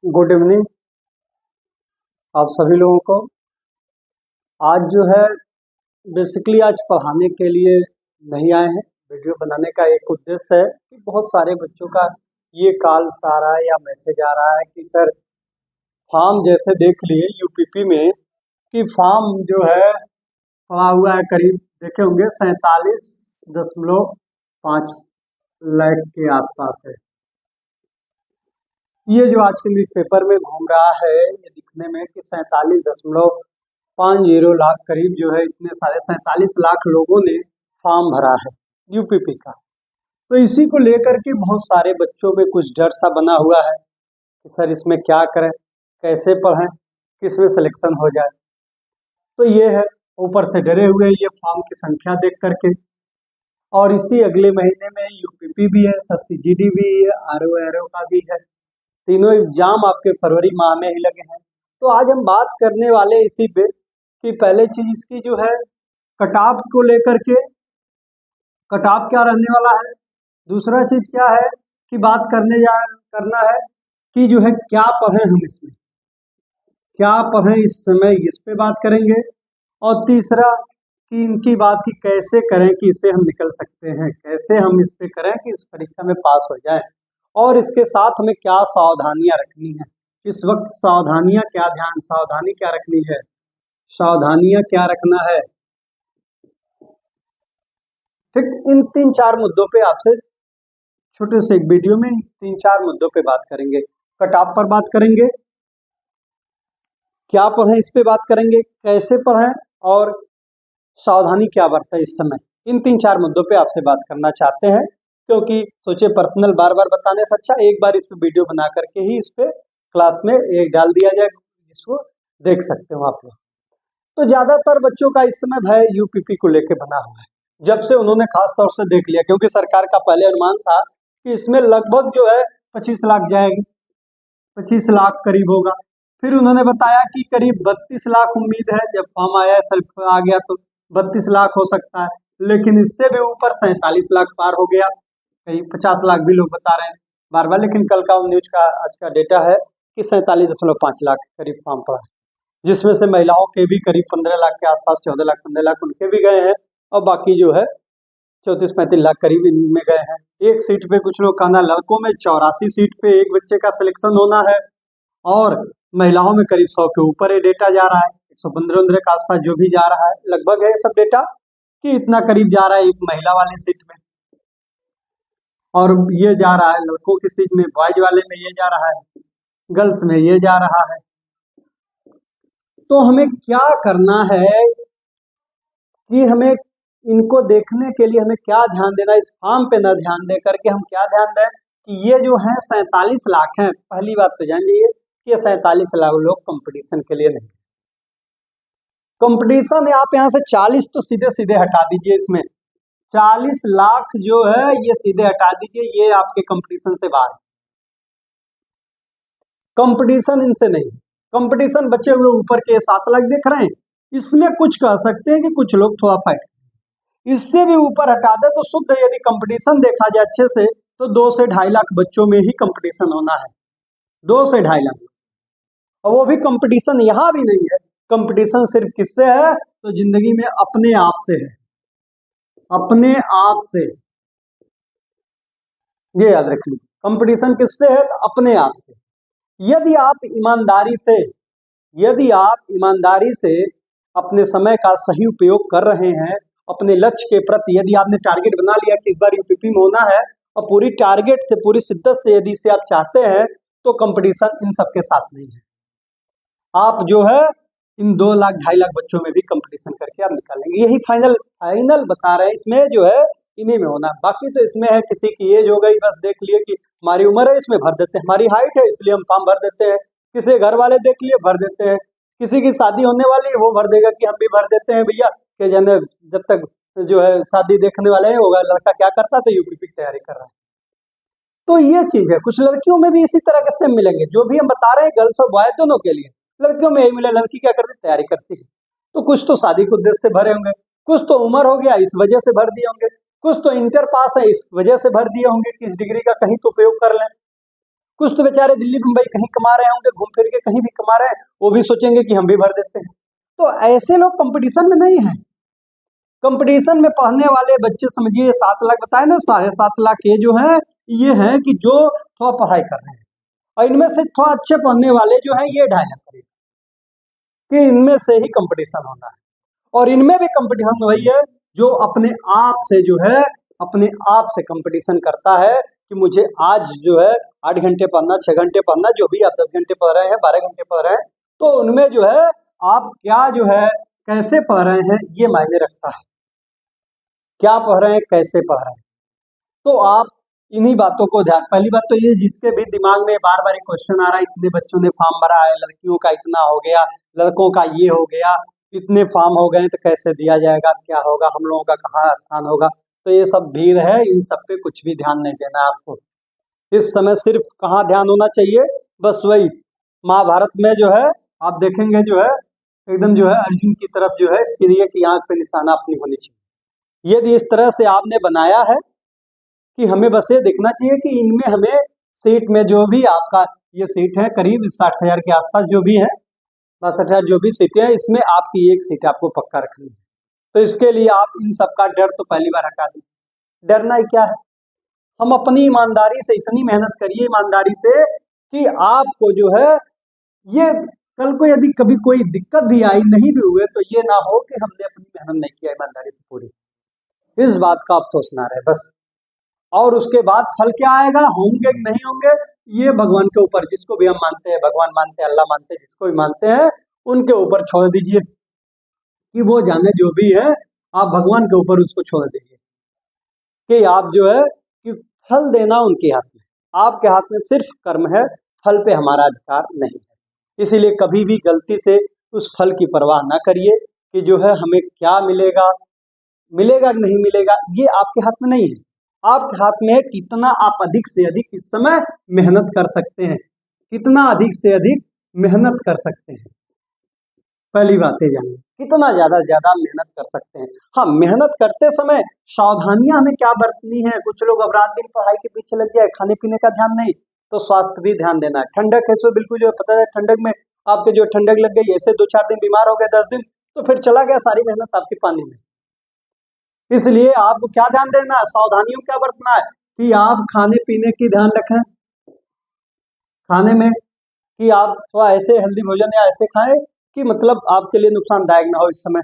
Good evening आप सभी लोगों को। आज जो है बेसिकली आज पढ़ाने के लिए नहीं आए हैं। वीडियो बनाने का एक उद्देश्य है कि बहुत सारे बच्चों का ये कॉल्स आ रहा है या मैसेज आ रहा है कि सर फॉर्म जैसे देख लिए यूपीपी में कि फॉर्म जो है पड़ा हुआ है, करीब देखे होंगे 47.5 लाख के आसपास है। ये जो आज के न्यूज़पेपर में घूम रहा है ये दिखने में कि 47.50 लाख करीब जो है, इतने सारे 47 लाख लोगों ने फॉर्म भरा है यूपीपी का। तो इसी को लेकर के बहुत सारे बच्चों में कुछ डर सा बना हुआ है कि सर इसमें क्या करें, कैसे पढ़ें, किस में सिलेक्शन हो जाए। तो ये है, ऊपर से डरे हुए ये फॉर्म की संख्या देख करके। और इसी अगले महीने में यूपीपी भी है, सब्सिडी भी है, आरओ का भी है। तीनों एग्जाम आपके फरवरी माह में ही लगे हैं। तो आज हम बात करने वाले इसी पे कि पहले चीज इसकी जो है कट ऑफ को लेकर के, कट ऑफ क्या रहने वाला है। दूसरा चीज क्या है कि बात करना है कि जो है क्या पढ़ें हम इसमें, क्या पढ़ें इस समय, इस पे बात करेंगे। और तीसरा कि इनकी बात की कैसे करें कि इसे हम निकल सकते हैं, कैसे हम इस पे करें कि इस परीक्षा में पास हो जाए। और इसके साथ हमें क्या सावधानियां रखनी है इस वक्त, सावधानियां क्या, सावधानी क्या रखनी है, सावधानियां क्या रखना है। ठीक, इन 3-4 मुद्दों पे आपसे छोटे से एक वीडियो में 3-4 मुद्दों पे बात करेंगे। कट ऑफ पर बात करेंगे, क्या पढ़ें इस पे बात करेंगे, कैसे पढ़ें और सावधानी क्या बरतें इस समय। इन 3-4 मुद्दों पे आपसे बात करना चाहते हैं, क्योंकि सोचे पर्सनल बार बार बताने से अच्छा एक बार इस पे वीडियो बना करके ही इस पे क्लास में एक डाल दिया जाए, इसको देख सकते हो आप लोग। तो ज्यादातर बच्चों का इस समय भय यूपीपी को लेके बना हुआ है, जब से उन्होंने खास तौर से देख लिया, क्योंकि सरकार का पहले अनुमान था कि इसमें लगभग जो है 25 लाख जाएगी, 25 लाख करीब होगा। फिर उन्होंने बताया कि करीब 32 लाख उम्मीद है, जब फॉर्म आया सेल्फ आ गया तो 32 लाख हो सकता है, लेकिन इससे भी ऊपर 47 लाख पार हो गया, कहीं 50 लाख भी लोग बता रहे हैं बार बार। लेकिन कल का न्यूज का आज का डेटा है कि 47.5 लाख करीब फॉर्म पड़ा है, जिसमें से महिलाओं के भी करीब 15 लाख के आसपास, 14 लाख 15 लाख उनके भी गए हैं, और बाकी जो है 34-35 लाख करीब इनमें गए हैं। एक सीट पे कुछ लोग कहना, लड़कों में 84 सीट पे एक बच्चे का सिलेक्शन होना है, और महिलाओं में करीब 100 के ऊपर ये डेटा जा रहा है, 115 के आसपास जो भी जा रहा है लगभग है ये सब डेटा कि इतना करीब जा रहा है एक महिला वाली सीट में। और ये जा रहा है लड़कों की सीट में, बॉयज वाले में ये जा रहा है, गर्ल्स में ये जा रहा है। तो हमें क्या करना है कि हमें इनको देखने के लिए हमें क्या ध्यान देना, इस फॉर्म पे न ध्यान दे करके हम क्या ध्यान दें कि ये जो है 47 लाख हैं। पहली बात तो जान लीजिए कि ये 47 लाख लोग कंपटीशन के लिए नहीं, कंपटीशन आप यहाँ से 40 तो सीधे सीधे हटा दीजिए, इसमें 40 लाख जो है ये सीधे हटा दीजिए, ये आपके कंपटीशन से बाहर, कंपटीशन इनसे नहीं। कंपटीशन बच्चे हुए ऊपर के 7 लाख देख रहे हैं, इसमें कुछ कह सकते हैं कि कुछ लोग थोड़ा फाइट, इससे भी ऊपर हटा दे तो शुद्ध यदि कंपटीशन देखा जाए अच्छे से तो 2 से 2.5 लाख बच्चों में ही कंपटीशन होना है, 2 से 2.5 लाख। और वो भी कंपटीशन यहाँ भी नहीं है, कंपटीशन सिर्फ किससे है तो जिंदगी में अपने आप से है, अपने आप से, ये याद रख लीजिए। कंपटीशन किससे है तो अपने आप से। यदि आप ईमानदारी से अपने समय का सही उपयोग कर रहे हैं, अपने लक्ष्य के प्रति यदि आपने टारगेट बना लिया कि इस बार यूपीपी में होना है, और पूरी टारगेट से, पूरी शिद्दत से यदि इसे आप चाहते हैं तो कंपटीशन इन सबके साथ नहीं है। आप जो है इन 2 लाख 2.5 लाख बच्चों में भी कंपटीशन करके आप निकालेंगे, यही फाइनल बता रहे हैं। इसमें जो है इन्हीं में होना, बाकी तो इसमें है किसी की एज हो गई, बस देख लिए कि हमारी उम्र है इसमें भर देते हैं, हमारी हाइट है इसलिए हम फॉर्म भर देते हैं, किसी घर वाले देख लिए भर देते हैं, किसी की शादी होने वाली है वो भर देगा कि हम भी भर देते हैं भैया, कि जन जब तक जो है शादी देखने वाले हैं होगा, लड़का क्या करता तो यूपीपी की तैयारी कर रहा है। तो ये चीज है, कुछ लड़कियों में भी इसी तरह के सेम मिलेंगे, जो भी हम बता रहे हैं गर्ल्स और बॉय दोनों के लिए। लड़कियों में यही मिले, लड़की क्या करती तैयारी करती है, तो कुछ तो शादी के उद्देश्य से भरे होंगे, कुछ तो उम्र हो गया इस वजह से भर दिए होंगे, कुछ तो इंटर पास है इस वजह से भर दिए होंगे कि इस डिग्री का कहीं तो उपयोग कर लें, कुछ तो बेचारे दिल्ली मुंबई कहीं कमा रहे होंगे, घूम फिर के कहीं भी कमा रहे हैं, वो भी सोचेंगे कि हम भी भर देते हैं। तो ऐसे लोग कंपटीशन में नहीं है। कंपटीशन में पढ़ने वाले बच्चे समझिए 7 लाख बताए ना, 7.5 लाख ये जो है ये है कि जो थोड़ा पढ़ाई कर रहे हैं, और इनमें से थोड़ा अच्छे पढ़ने वाले जो है ये 2.5 लाख करीब, कि इनमें से ही कंपटीशन होना है। और इनमें भी कंपटीशन वही है जो अपने आप से जो है अपने आप से कंपटीशन करता है कि मुझे आज जो है 8 घंटे पढ़ना, 6 घंटे पढ़ना, जो भी आप 10 घंटे पढ़ रहे हैं, 12 घंटे पढ़ रहे हैं, तो उनमें जो है आप क्या जो है कैसे पढ़ रहे हैं ये मायने रखता है। क्या पढ़ रहे हैं, कैसे पढ़ रहे हैं, तो आप इन्हीं बातों को ध्यान। पहली बात तो ये, जिसके भी दिमाग में बार बार एक क्वेश्चन आ रहा है, इतने बच्चों ने फॉर्म भरा है, लड़कियों का इतना हो गया, लड़कों का ये हो गया, इतने फॉर्म हो गए तो कैसे दिया जाएगा, क्या होगा, हम लोगों का कहाँ स्थान होगा, तो ये सब भीड़ है, इन सब पे कुछ भी ध्यान नहीं देना आपको। इस समय सिर्फ कहाँ ध्यान होना चाहिए, बस वही महाभारत में जो है आप देखेंगे जो है एकदम जो है अर्जुन की तरफ जो है चिड़िया की आंख पे निशाना अपनी होनी चाहिए। यदि इस तरह से आपने बनाया है कि हमें बस ये देखना चाहिए कि इनमें हमें सीट में जो भी आपका ये सीट है करीब 60,000 के आसपास जो भी है, 62,000 जो भी सीटें हैं, इसमें आपकी एक सीट आपको पक्का रखनी है। तो इसके लिए आप इन सब का डर तो पहली बार हटा दीजिए। डरना ही क्या है, हम अपनी ईमानदारी से इतनी मेहनत करिए, ईमानदारी से कि आपको जो है ये कल को यदि कभी कोई दिक्कत भी आई, नहीं भी हुए, तो ये ना हो कि हमने अपनी मेहनत नहीं किया ईमानदारी से पूरी। इस बात का आप सोचना रहे बस। और उसके बाद फल क्या आएगा, होंगे कि नहीं होंगे, ये भगवान के ऊपर, जिसको भी हम मानते हैं, भगवान मानते हैं, अल्लाह मानते हैं, जिसको भी मानते हैं उनके ऊपर छोड़ दीजिए कि वो जाने, जो भी है आप भगवान के ऊपर उसको छोड़ दीजिए कि आप जो है कि फल देना उनके हाथ में, आपके हाथ में सिर्फ कर्म है, फल पे हमारा अधिकार नहीं है। इसीलिए कभी भी गलती से उस फल की परवाह ना करिए कि जो है हमें क्या मिलेगा, मिलेगा कि नहीं मिलेगा, ये आपके हाथ में नहीं है। आपके हाथ में है कितना आप अधिक से अधिक इस समय मेहनत कर सकते हैं, कितना अधिक से अधिक मेहनत कर सकते हैं। पहली बात है जानिए, कितना ज्यादा से ज्यादा मेहनत कर सकते हैं। हाँ, मेहनत करते समय सावधानियां हमें क्या बरतनी है। कुछ लोग अब रात दिन पढ़ाई के पीछे लग गए, खाने पीने का ध्यान नहीं, तो स्वास्थ्य भी ध्यान देना है। ठंडक है सो बिल्कुल जो पता है, ठंडक में आपके जो ठंडक लग गई, ऐसे 2-4 दिन बीमार हो गए, 10 दिन, तो फिर चला गया सारी मेहनत आपकी पानी में। इसलिए आपको क्या ध्यान देना है, सावधानियों क्या बरतना है कि आप खाने पीने की ध्यान रखें, खाने में कि आप थोड़ा ऐसे हेल्दी भोजन या ऐसे खाएं कि मतलब आपके लिए नुकसानदायक ना हो। इस समय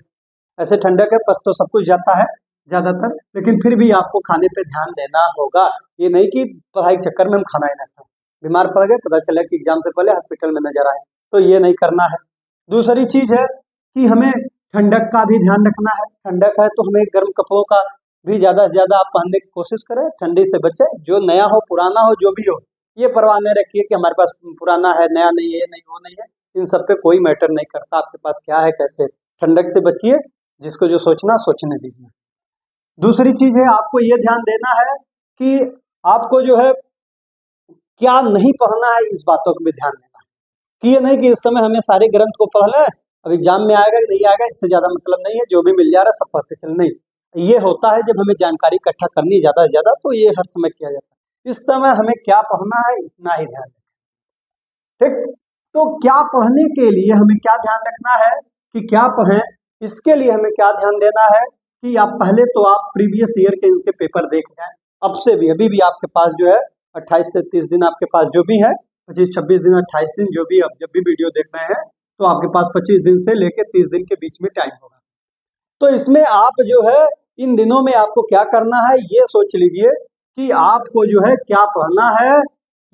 ऐसे ठंडक है, पस तो सब कुछ जाता है ज़्यादातर, लेकिन फिर भी आपको खाने पे ध्यान देना होगा। ये नहीं कि पढ़ाई के चक्कर में हम खाना ही ना खाएं, बीमार पड़ गए, पता चला कि एग्जाम से पहले हॉस्पिटल में नजर आए, तो ये नहीं करना है। दूसरी चीज़ है कि हमें ठंडक का भी ध्यान रखना है। ठंडक है तो हमें गर्म कपड़ों का भी ज़्यादा से ज़्यादा आप पहनने की कोशिश करें, ठंडी से बचें। जो नया हो, पुराना हो, जो भी हो, ये परवाह नहीं रखिए कि हमारे पास पुराना है, नया नहीं है, ये नहीं, वो नहीं है, इन सब पे कोई मैटर नहीं करता आपके पास क्या है, कैसे। ठंडक से बचिए, जिसको जो सोचना सोचने दीजिए। दूसरी चीज़ है, आपको ये ध्यान देना है कि आपको जो है क्या नहीं पढ़ना है, इस बातों को भी ध्यान देना है कि ये नहीं कि इस समय हमें सारे ग्रंथ को पढ़ लें, अब एग्जाम में आएगा कि नहीं आएगा इससे ज़्यादा मतलब नहीं है, जो भी मिल जा रहा है सब पढ़ते चल। नहीं, ये होता है जब हमें जानकारी इकट्ठा करनी ज़्यादा से ज़्यादा, तो ये हर समय किया जाता है। इस समय हमें क्या पढ़ना है इतना ही ध्यान रखें, ठीक। तो क्या पढ़ने के लिए हमें क्या ध्यान रखना है कि क्या पढ़ें, इसके लिए हमें क्या ध्यान देना है कि आप पहले तो आप प्रीवियस ईयर के इनके पेपर देख जाएं। अब से भी अभी भी आपके पास जो है 28 से 30 दिन आपके पास जो भी है, 25-26 दिन, 28 दिन, जो भी, अब जब भी वीडियो देख रहे हैं तो आपके पास 25 दिन से लेकर 30 दिन के बीच में टाइम होगा। तो इसमें आप जो है इन दिनों में आपको क्या करना है ये सोच लीजिए कि आपको जो है क्या पढ़ना है।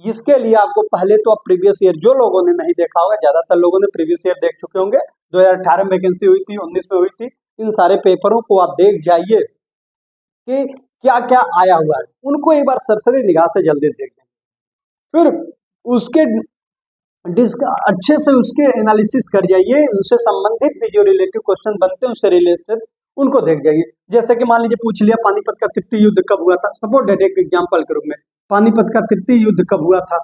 इसके लिए आपको पहले तो आप प्रीवियस ईयर, जो लोगों ने नहीं देखा होगा, ज्यादातर लोगों ने प्रीवियस ईयर देख चुके होंगे, 2018 में वैकेंसी हुई थी, 19 में हुई थी, इन सारे पेपरों को आप देख जाइए कि क्या क्या आया हुआ है, उनको एक बार सरसरी निगाह से जल्दी देख जाइए, फिर उसके अच्छे से उसके एनालिसिस कर जाइए, उससे संबंधित भी जो रिलेटिव क्वेश्चन बनते हैं उससे रिलेटेड उनको देख जाइए। जैसे कि मान लीजिए पूछ लिया पानीपत का तृतीय युद्ध कब हुआ था, सपोज डेट एक एग्जाम्पल के रूप में, पानीपत का तृतीय युद्ध कब हुआ था,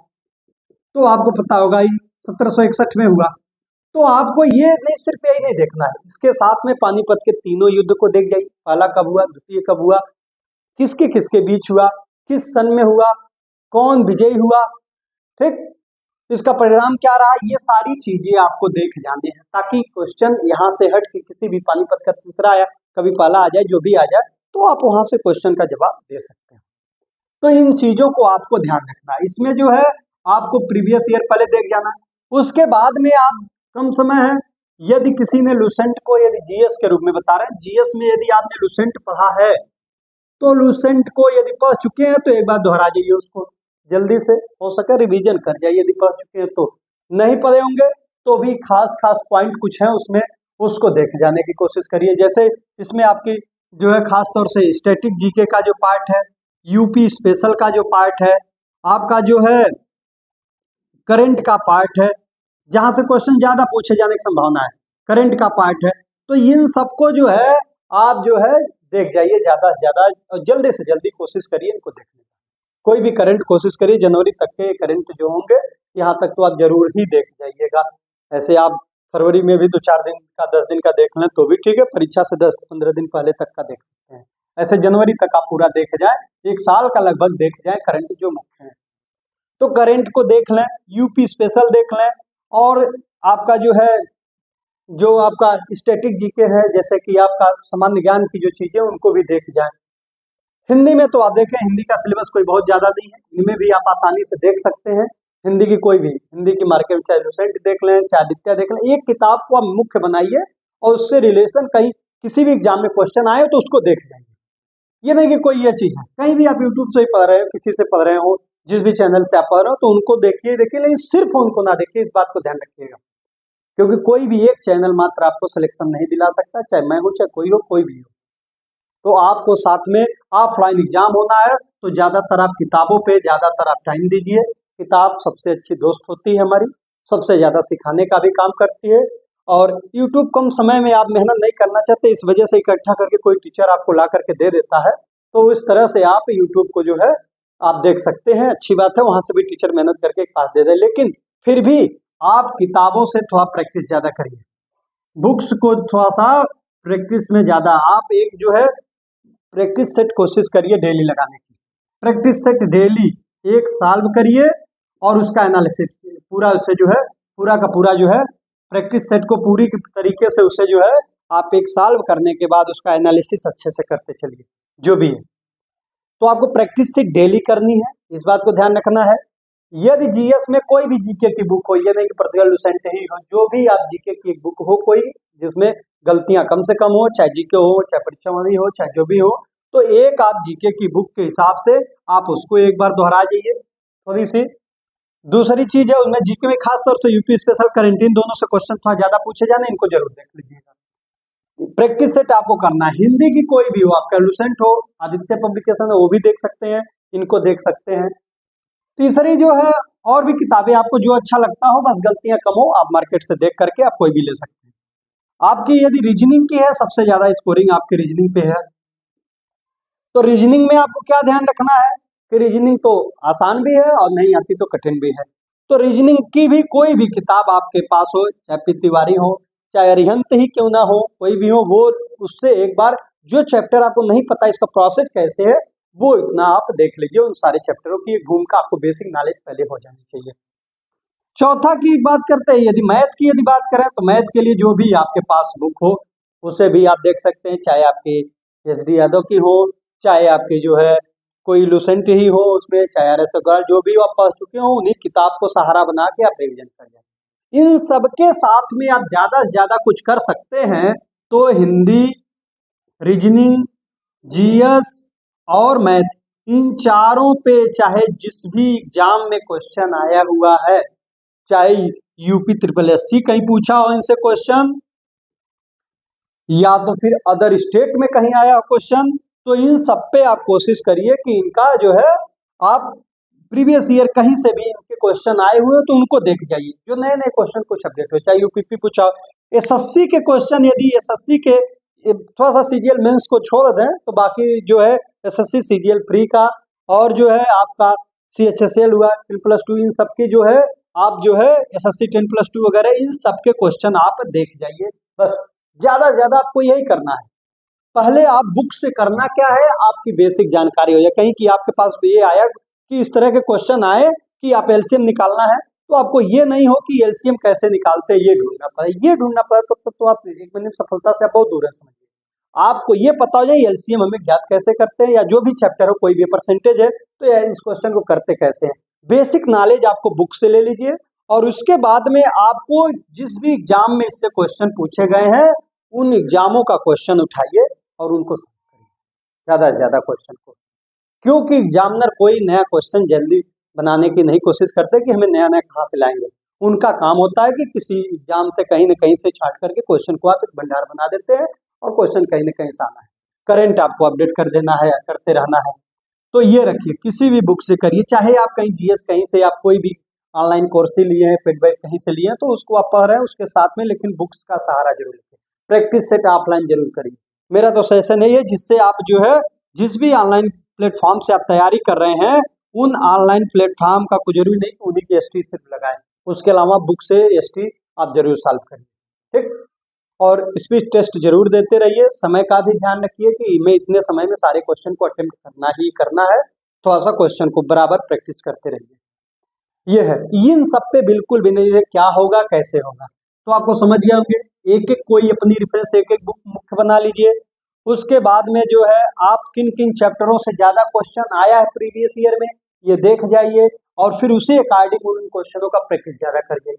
तो आपको पता होगा ही 1761 में हुआ। तो आपको ये नहीं, सिर्फ यही नहीं देखना है, इसके साथ में पानीपत के तीनों युद्ध को देख जाइए, पहला कब हुआ, द्वितीय कब हुआ, किसके किसके बीच हुआ, किस सन में हुआ, कौन विजयी हुआ, ठीक, इसका परिणाम क्या रहा, ये सारी चीजें आपको देख जानी है, ताकि क्वेश्चन यहाँ से हट के किसी भी पानीपत का तीसरा आया, कभी पहला आ जाए, जो भी आ जाए, तो आप वहां से क्वेश्चन का जवाब दे सकते हैं। तो इन चीजों को आपको ध्यान रखना है। इसमें जो है आपको प्रीवियस ईयर पहले देख जाना, उसके बाद में आप कम समय है, यदि किसी ने लुसेंट को यदि जीएस के रूप में बता रहे हैं, जीएस में यदि आपने लुसेंट पढ़ा है तो लुसेंट को यदि पढ़ चुके हैं तो एक बार दोहरा जाइए, उसको जल्दी से हो सके रिवीजन कर जाइए, यदि पढ़ चुके हैं तो। नहीं पढ़े होंगे तो भी खास खास पॉइंट कुछ है उसमें, उसको देख जाने की कोशिश करिए। जैसे इसमें आपकी जो है खास तौर से स्टैटिक जीके का जो पार्ट है, यूपी स्पेशल का जो पार्ट है, आपका जो है करंट का पार्ट है, जहां से क्वेश्चन ज्यादा पूछे जाने की संभावना है, करंट का पार्ट है। तो इन सबको जो है आप जो है देख जाइए ज्यादा से ज्यादा, और जल्दी से जल्दी कोशिश करिए इनको देखने की। कोई भी करंट कोशिश करिए, जनवरी तक के करंट जो होंगे यहाँ तक तो आप जरूर ही देख जाइएगा। ऐसे आप फरवरी में भी 2-4 दिन का 10 दिन का देख लें तो भी ठीक है, परीक्षा से 10 से 15 दिन पहले तक का देख सकते हैं। ऐसे जनवरी तक आप पूरा देख जाए, एक साल का लगभग देख जाए करंट जो मुख्य है। तो करंट को देख लें, यूपी स्पेशल देख लें, और आपका जो है जो आपका स्टैटिक जीके है, जैसे कि आपका सामान्य ज्ञान की जो चीजें उनको भी देख जाएं। हिंदी में तो आप देखें, हिंदी का सिलेबस कोई बहुत ज्यादा नहीं है, इनमें भी आप आसानी से देख सकते हैं। हिंदी की कोई भी हिंदी की मार्केट, चाहे लुसेंट देख लें, चाहे आदित्य देख लें, एक किताब को आप मुख्य बनाइए और उससे रिलेशन कहीं किसी भी एग्जाम में क्वेश्चन आए तो उसको देख जाइए। ये नहीं कि कोई ये चीज है, कहीं भी आप यूट्यूब से ही पढ़ रहे हो, किसी से पढ़ रहे हो, जिस भी चैनल से आप पढ़ रहे हो, तो उनको देखिए, लेकिन सिर्फ उनको ना देखिए, इस बात को ध्यान रखिएगा, क्योंकि कोई भी एक चैनल मात्र आपको सिलेक्शन नहीं दिला सकता, चाहे मैं हूं, चाहे कोई हो, कोई भी हो। तो आपको साथ में ऑफलाइन एग्जाम होना है तो ज्यादातर आप किताबों पे ज्यादातर आप टाइम दीजिए। किताब सबसे अच्छी दोस्त होती है हमारी, सबसे ज्यादा सिखाने का भी काम करती है। और YouTube कम समय में आप मेहनत नहीं करना चाहते, इस वजह से इकट्ठा करके कोई टीचर आपको ला करके दे देता है, तो इस तरह से आप YouTube को जो है आप देख सकते हैं, अच्छी बात है, वहां से भी टीचर मेहनत करके पास दे दे। लेकिन फिर भी आप किताबों से थोड़ा प्रैक्टिस ज्यादा करिए, बुक्स को थोड़ा सा प्रैक्टिस में ज्यादा, आप एक जो है प्रैक्टिस सेट कोशिश करिए डेली लगाने की। प्रैक्टिस सेट डेली एक साल करिए और उसका एनालिसिस पूरा, उसे जो है पूरा का पूरा जो है प्रैक्टिस सेट को पूरी तरीके से उसे जो है आप एक साल करने के बाद उसका एनालिसिस अच्छे से करते चलिए, जो भी है। तो आपको प्रैक्टिस सेट डेली करनी है, इस बात को ध्यान रखना है। यदि जीएस में कोई भी जीके की बुक हो, ये नहीं कि प्रतिभा लुसेंट ही हो, जो भी आप जीके की एक बुक हो कोई, जिसमें गलतियां कम से कम हो, चाहे जीके हो, चाहे परीक्षा वाली हो, चाहे जो भी हो, तो एक आप जीके की बुक के हिसाब से आप उसको एक बार दोहरा जाइए थोड़ी सी। दूसरी चीज है उनमें जीके में खास तौर से यूपी स्पेशल करंट, इन दोनों से क्वेश्चन थोड़ा ज्यादा पूछे जाने, इनको जरूर देख लीजिएगा। प्रैक्टिस सेट आपको करना है, हिंदी की कोई भी हो, आपका लुसेंट हो, आदित्य पब्लिकेशन है वो भी देख सकते हैं, इनको देख सकते हैं। तीसरी जो है और भी किताबें आपको जो अच्छा लगता हो, बस गलतियां कम हो, आप मार्केट से देख करके आप कोई भी ले सकते हैं। आपकी यदि रीजनिंग की है, सबसे ज्यादा स्कोरिंग आपकी रीजनिंग पे है, तो रीजनिंग में आपको क्या ध्यान रखना है कि रीजनिंग तो आसान भी है और नहीं आती तो कठिन भी है। तो रीजनिंग की भी कोई भी किताब आपके पास हो, चाहे पी तिवारी हो, चाहे अरिहंत ही क्यों ना हो, कोई भी हो, वो उससे एक बार जो चैप्टर आपको नहीं पता इसका प्रोसेस कैसे है, वो इतना आप देख लीजिए। उन सारे चैप्टरों की एक भूमिका आपको बेसिक नॉलेज पहले हो जानी चाहिए। चौथा की बात करते हैं, यदि मैथ की यदि बात करें तो मैथ के लिए जो भी आपके पास बुक हो उसे भी आप देख सकते हैं, चाहे आपकी एस.डी. यादव की हो, चाहे आपकी जो है कोई लुसेंट ही हो उसमें, चाहे आर.एस. अग्रवाल, जो भी आप पढ़ चुके हो उन्हीं किताब को सहारा बना के आप रिविजन कर जाए। इन सबके साथ में आप ज्यादा से ज्यादा कुछ कर सकते हैं तो हिंदी, रीजनिंग, जीएस और मैथ, इन चारों पे चाहे जिस भी एग्जाम में क्वेश्चन आया हुआ है, चाहे यूपी ट्रिपल एससी कहीं पूछा हो इनसे क्वेश्चन, या तो फिर अदर स्टेट में कहीं आया हो क्वेश्चन, तो इन सब पे आप कोशिश करिए कि इनका जो है आप प्रीवियस ईयर कहीं से भी इनके क्वेश्चन आए हुए तो उनको देख जाइए, जो नए नए क्वेश्चन कुछ अपडेट हो, चाहे यूपीपी पूछा हो, एसएससी के क्वेश्चन, यदि एसएससी के थोड़ा सा सीजीएल मेंस को छोड़ दें तो बाकी जो है एसएससी सीजीएल फ्री का और जो है आपका सीएचएसएल हुआ, 10+2, इन सबकी जो है आप जो है एसएससी 10+2 वगैरह इन सब के क्वेश्चन आप देख जाइए। बस ज्यादा से ज्यादा आपको यही करना है। पहले आप बुक से करना क्या है, आपकी बेसिक जानकारी हो जाए, कहीं कि आपके पास ये आया कि इस तरह के क्वेश्चन आए कि आप एलसीएम निकालना है तो आपको ये नहीं हो कि एलसीएम कैसे निकालते हैं ये ढूंढना पड़े, ये ढूंढना पड़े तो आप एक महीने सफलता से आप बहुत दूर है। समझिए आपको ये पता हो जाए एलसीएम हमें ज्ञात कैसे करते हैं, या जो भी चैप्टर हो कोई भी परसेंटेज है तो इस क्वेश्चन को करते कैसे हैं। बेसिक नॉलेज आपको बुक से ले लीजिए और उसके बाद में आपको जिस भी एग्जाम में इससे क्वेश्चन पूछे गए हैं उन एग्जामों का क्वेश्चन उठाइए और उनको ज्यादा से ज्यादा क्वेश्चन को, क्योंकि एग्जामिनर कोई नया क्वेश्चन जल्दी बनाने की नहीं कोशिश करते कि हमें नया नया कहाँ से लाएंगे। उनका काम होता है कि किसी एग्जाम से कहीं न कहीं से छाट करके क्वेश्चन को आप एक भंडार बना देते हैं और क्वेश्चन कहीं न कहीं से आना है। करंट आपको अपडेट कर देना है, करते रहना है। तो ये रखिए किसी भी बुक से करिए, चाहे आप कहीं जीएस कहीं से आप कोई भी ऑनलाइन कोर्स ही लिए हैं, फीडबैक कहीं से लिए हैं तो उसको आप पढ़ रहे हैं उसके साथ में, लेकिन बुक्स का सहारा जरूर लीजिए। प्रैक्टिस सेट ऑफलाइन जरूर करिए। मेरा तो सजेशन यही है जिससे आप जो है जिस भी ऑनलाइन प्लेटफॉर्म से आप तैयारी कर रहे हैं उन ऑनलाइन प्लेटफॉर्म का कुछ जरूरी नहीं उन्हीं की एसटी सिर्फ लगाएं, उसके अलावा बुक से एसटी आप जरूर सॉल्व करिए। ठीक, और स्पीच टेस्ट जरूर देते रहिए। समय का भी ध्यान रखिए कि मैं इतने समय में सारे क्वेश्चन को अटेम्प्ट करना ही करना है, थोड़ा सा क्वेश्चन को बराबर प्रैक्टिस करते रहिए। ये है, इन सब पे बिल्कुल भी नहीं है क्या होगा कैसे होगा, तो आपको समझ गए होंगे। एक एक कोई अपनी रेफरेंस एक एक बुक मुख्य बना लीजिए। उसके बाद में जो है आप किन किन चैप्टरों से ज्यादा क्वेश्चन आया है प्रीवियस ईयर में ये देख जाइए और फिर उसी अकॉर्डिंग उन क्वेश्चनों का प्रैक्टिस ज्यादा करिए।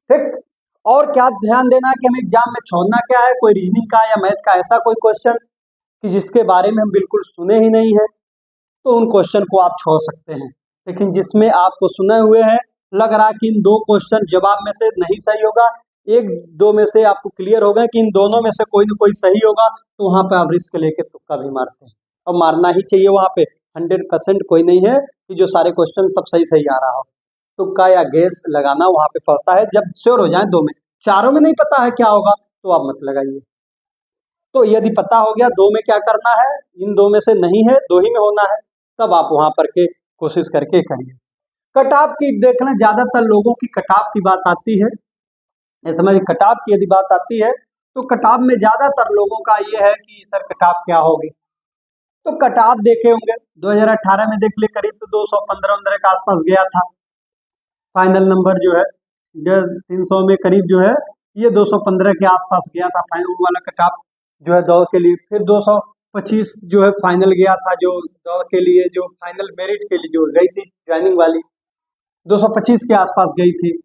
ठीक, और क्या ध्यान देना कि हमें एग्जाम में छोड़ना क्या है, कोई रीजनिंग का या मैथ का ऐसा कोई क्वेश्चन कि जिसके बारे में हम बिल्कुल सुने ही नहीं है तो उन क्वेश्चन को आप छोड़ सकते हैं। लेकिन जिसमें आपको सुने हुए हैं लग रहा कि इन दो क्वेश्चन जवाब में से नहीं सही होगा, एक दो में से आपको क्लियर हो गए कि इन दोनों में से कोई ना कोई सही होगा, तो वहां पे आप रिस्क लेके तुक्का भी मारते हैं और मारना ही चाहिए। वहां पे 100% कोई नहीं है कि जो सारे क्वेश्चन सब सही सही आ रहा हो, तुक्का या गैस लगाना वहां पे पड़ता है। जब श्योर हो जाए दो में, चारों में नहीं पता है क्या होगा तो आप मत लगाइए। तो यदि पता हो गया दो में क्या करना है, इन दो में से नहीं है दो ही में होना है, तब आप वहां पर के कोशिश करके करिए। कट ऑफ की देखना, ज्यादातर लोगों की कट ऑफ की बात आती है, समझ कट ऑफ की यदि बात आती है तो कट ऑफ में ज्यादातर लोगों का ये है कि सर कट ऑफ क्या होगी। तो कट ऑफ देखे होंगे 2018 में देख ले करीब तो 215 के आसपास गया था। फाइनल नंबर जो है 300 में करीब जो है ये 215 के आसपास गया था फाइनल वाला कट ऑफ जो है दौड़ के लिए। फिर 225 जो है फाइनल गया था जो दौड़ के लिए, जो फाइनल मेरिट के लिए जो गई थी ज्वाइनिंग वाली 225 के आसपास गई थी।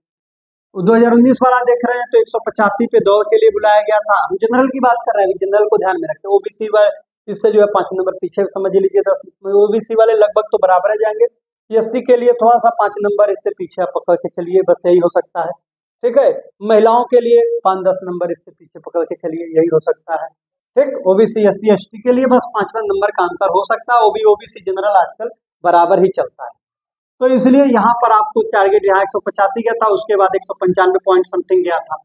2019 वाला देख रहे हैं तो 185 पे दौड़ के लिए बुलाया गया था। हम जनरल की बात कर रहे हैं, जनरल को ध्यान में रखते हैं। ओबीसी इससे जो है 5 नंबर पीछे समझ लीजिए 10, ओबीसी वाले लगभग तो बराबर जाएंगे। एससी के लिए थोड़ा सा 5 नंबर इससे पीछे आप पकड़ के चलिए, बस यही हो सकता है। ठीक है, महिलाओं के लिए 5-10 नंबर इससे पीछे पकड़ के चलिए, यही हो सकता है। ठीक, ओबीसी एससी एसटी के लिए बस 5वां नंबर का अंतर हो सकता है। ओबीसी जनरल आजकल बराबर ही चलता है, तो इसलिए यहाँ पर आपको टारगेट यहाँ 185 गया था, उसके बाद 195 पॉइंट समथिंग गया था।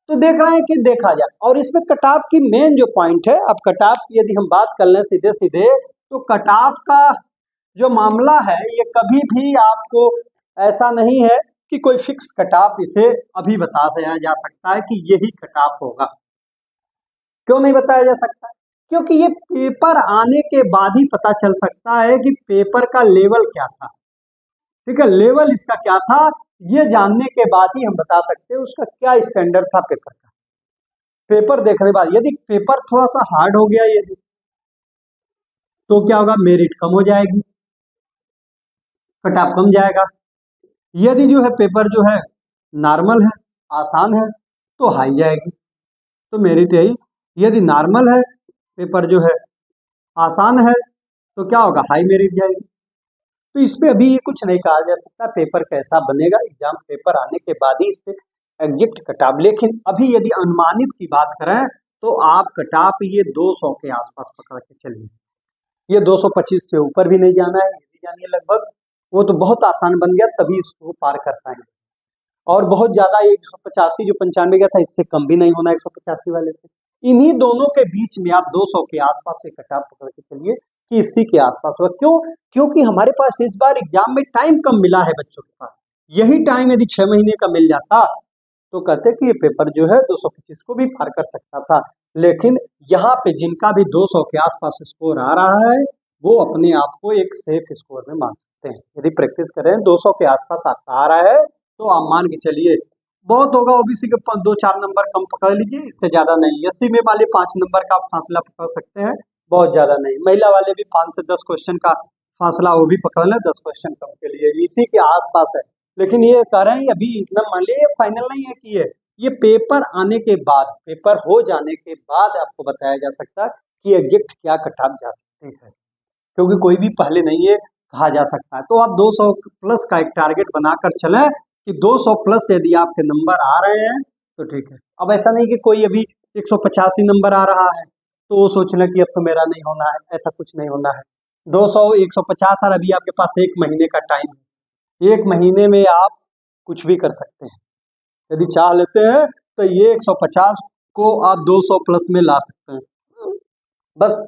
तो देख रहे हैं कि देखा जाए, और इसमें कट ऑफ की मेन जो पॉइंट है, अब कट ऑफ की यदि हम बात कर लें सीधे सीधे तो कट ऑफ का जो मामला है ये कभी भी आपको ऐसा नहीं है कि कोई फिक्स कट ऑफ इसे अभी बताया जा सकता है कि यही कट ऑफ होगा। क्यों नहीं बताया जा सकता? क्योंकि ये पेपर आने के बाद ही पता चल सकता है कि पेपर का लेवल क्या था। ठीक है, लेवल इसका क्या था ये जानने के बाद ही हम बता सकते हैं उसका क्या स्टैंडर्ड था पेपर का। पेपर देखने के बाद यदि पेपर थोड़ा सा हार्ड हो गया यदि तो क्या होगा, मेरिट कम हो जाएगी, कट ऑफ कम जाएगा। यदि जो है पेपर जो है नॉर्मल है, आसान है, तो हाई जाएगी, तो मेरिट यही। यदि नॉर्मल है पेपर जो है आसान है तो क्या होगा, हाई मेरिट जाएगी। तो इस पे अभी कुछ नहीं कहा जा सकता पेपर कैसा बनेगा, एग्जाम पेपर आने के बाद ही इस पे एग्जैक्ट कट ऑफ। लेकिन अभी यदि अनुमानित की बात करें तो आप कट ऑफ ये 200 के आसपास पकड़ के चलिए। ये 225 से ऊपर भी नहीं जाना है, यदि जानिए लगभग वो तो बहुत आसान बन गया, तभी इसको पार कर पाएंगे। और बहुत ज्यादा 185 जो 95 गया था इससे कम भी नहीं होना 185 वाले से। इन्हीं दोनों के बीच में आप 200 के आसपास से कट ऑफ पकड़ के चलिए कि इसी के आसपास होगा। क्यों? क्योंकि हमारे पास इस बार एग्जाम में टाइम कम मिला है बच्चों के पास। यही टाइम यदि 6 महीने का मिल जाता तो कहते कि ये पेपर जो है 225 को भी पार कर सकता था। लेकिन यहाँ पे जिनका भी 200 के आसपास स्कोर आ रहा है वो अपने आप को एक सेफ स्कोर में मान सकते हैं। सकते हैं। यदि प्रैक्टिस करें 200 के आसपास आपका आ रहा है तो आप मान के चलिए बहुत होगा। ओबीसी के 2-4 नंबर कम पकड़ लीजिए, इससे ज्यादा नहीं। एससी में वाले 5 नंबर का आप फासला पकड़ सकते हैं, बहुत ज्यादा नहीं। महिला वाले भी 5 से 10 क्वेश्चन का फासला वो भी पकड़ लें, 10 क्वेश्चन कम के लिए, इसी के आसपास है। लेकिन ये कह रहे हैं अभी इतना मान लीजिए फाइनल नहीं है कि ये पेपर आने के बाद, पेपर हो जाने के बाद आपको बताया जा सकता है कि एग्जैक्ट क्या कट ऑफ जा सकते हैं, क्योंकि कोई भी पहले नहीं है कहा जा सकता है। तो आप 200 प्लस का एक टारगेट बनाकर चलें कि 200 प्लस यदि आपके नंबर आ रहे हैं तो ठीक है। अब ऐसा नहीं कि कोई अभी 185 नंबर आ रहा है तो वो सोच लें कि अब तो मेरा नहीं होना है, ऐसा कुछ नहीं होना है। 200 150 और अभी आपके पास 1 महीने का टाइम है, 1 महीने में आप कुछ भी कर सकते हैं। यदि चाह लेते हैं तो ये 150 को आप 200 प्लस में ला सकते हैं। बस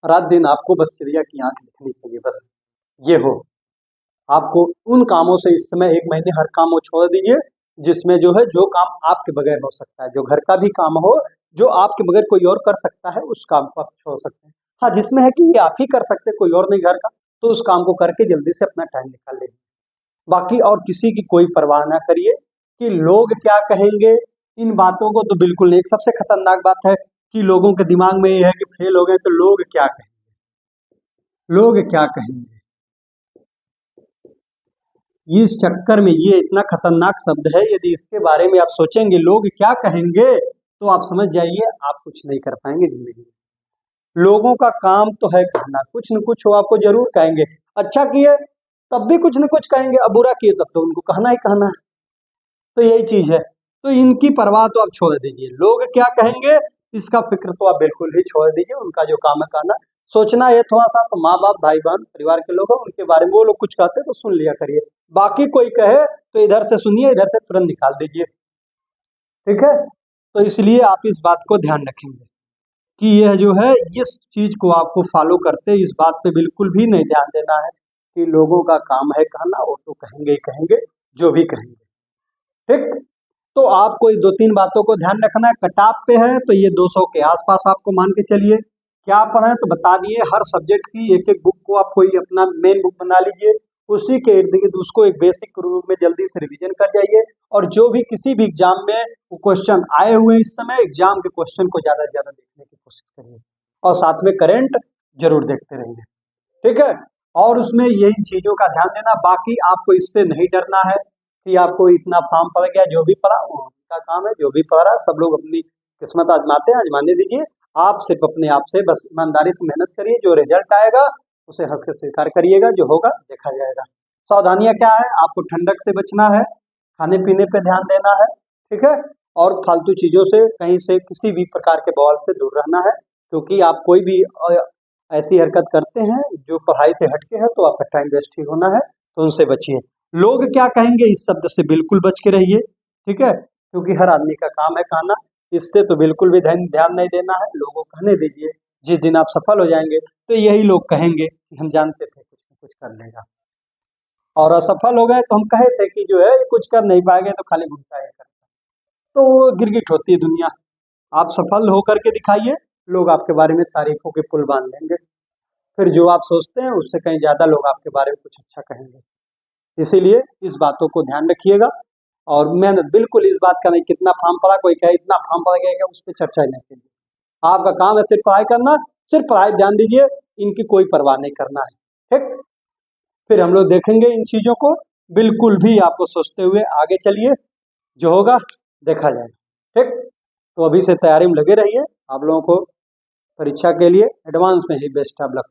रात दिन आपको बस चिड़िया की आंख दिखनी चाहिए, बस ये हो। आपको उन कामों से इस समय 1 महीने हर काम वो छोड़ दीजिए जिसमें जो है जो काम आपके बगैर हो सकता है, जो घर का भी काम हो जो आपके बगैर कोई और कर सकता है उस काम को आप छोड़ सकते हैं। हाँ, जिसमें है कि ये आप ही कर सकते हैं, कोई और नहीं घर का, तो उस काम को करके जल्दी से अपना टाइम निकाल लीजिए। बाकी और किसी की कोई परवाह ना करिए कि लोग क्या कहेंगे, इन बातों को तो बिल्कुल नहीं। एक सबसे खतरनाक बात है कि लोगों के दिमाग में ये है कि फेल हो गए तो लोग क्या कहेंगे, लोग क्या कहेंगे। इस चक्कर में ये इतना खतरनाक शब्द है, यदि इसके बारे में आप सोचेंगे लोग क्या कहेंगे तो आप समझ जाइए आप कुछ नहीं कर पाएंगे जिंदगी में। लोगों का काम तो है कहना, कुछ न कुछ वो आपको जरूर कहेंगे। अच्छा किए तब भी कुछ न कुछ कहेंगे, अब बुरा किए तब तो उनको कहना ही कहना है। तो यही चीज है, तो इनकी परवाह तो आप छोड़ दीजिए। लोग क्या कहेंगे इसका फिक्र तो आप बिल्कुल ही छोड़ दीजिए। उनका जो काम है कहना, सोचना है थोड़ा सा तो माँ बाप भाई बहन परिवार के लोग हैं उनके बारे में, वो लोग कुछ कहते हैं तो सुन लिया करिए। बाकी कोई कहे तो इधर से सुनिए, इधर से तुरंत निकाल दीजिए, ठीक है। तो इसलिए आप इस बात को ध्यान रखेंगे कि यह जो है इस चीज को आपको फॉलो करते इस बात पे बिल्कुल भी नहीं ध्यान देना है कि लोगों का काम है कहना, वो तो कहेंगे ही कहेंगे जो भी कहेंगे, ठीक। तो आपको ये 2-3 बातों को ध्यान रखना है। कटाप पे है तो ये 200 के आसपास आपको मान के चलिए। क्या पढ़ें तो बता दिए, हर सब्जेक्ट की एक एक बुक को आप कोई अपना मेन बुक बना लीजिए, उसी के इर्द गिर्द उसको एक बेसिक रूप में जल्दी से रिवीजन कर जाइए। और जो भी किसी भी एग्जाम में क्वेश्चन आए हुए इस समय, एग्जाम के क्वेश्चन को ज्यादा से ज्यादा देखने की कोशिश करिए और साथ में करंट जरूर देखते रहिए, ठीक है। और उसमें यही चीजों का ध्यान देना। बाकी आपको इससे नहीं डरना है कि आपको इतना फॉर्म पड़ गया, जो भी पड़ा वो उनका काम है, जो भी पढ़ रहा है सब लोग अपनी किस्मत आजमाते हैं, आजमाने दीजिए। आप सिर्फ अपने आप से बस ईमानदारी से मेहनत करिए, जो रिजल्ट आएगा उसे हंस के स्वीकार करिएगा, जो होगा देखा जाएगा। सावधानियां क्या है, आपको ठंडक से बचना है, खाने पीने पे ध्यान देना है, ठीक है। और फालतू चीजों से कहीं से किसी भी प्रकार के बवाल से दूर रहना है, क्योंकि आप कोई भी ऐसी हरकत करते हैं जो पढ़ाई से हटके है तो आपका टाइम वेस्ट ही होना है, तो उनसे बचिए। लोग क्या कहेंगे इस शब्द से बिल्कुल बच के रहिए, ठीक है, क्योंकि हर आदमी का काम है कहना, इससे तो बिल्कुल भी ध्यान नहीं देना है। लोगों को कहने दीजिए, जिस दिन आप सफल हो जाएंगे तो यही लोग कहेंगे कि हम जानते थे कुछ न कुछ कर लेगा, और असफल हो गए तो हम कहे थे कि जो है ये कुछ कर नहीं पाएंगे तो खाली घूमता है करता। तो वो गिरगिट होती है दुनिया। आप सफल होकर के दिखाइए, लोग आपके बारे में तारीफों के पुल बांध लेंगे, फिर जो आप सोचते हैं उससे कहीं ज्यादा लोग आपके बारे में कुछ अच्छा कहेंगे। इसीलिए इस बातों को ध्यान रखिएगा और मेहनत बिल्कुल इस बात का नहीं कितना फॉर्म पड़ा, कोई कहे इतना फॉर्म पड़ गया उस पर चर्चा नहीं कीजिए। आपका काम है सिर्फ पढ़ाई करना, सिर्फ पढ़ाई ध्यान दीजिए, इनकी कोई परवाह नहीं करना है, ठीक। फिर हम लोग देखेंगे इन चीजों को, बिल्कुल भी आपको सोचते हुए आगे चलिए, जो होगा देखा जाएगा, ठीक। तो अभी से तैयारी में लगे रहिए। आप लोगों को परीक्षा के लिए एडवांस में ही बेस्ट ऑफ लक।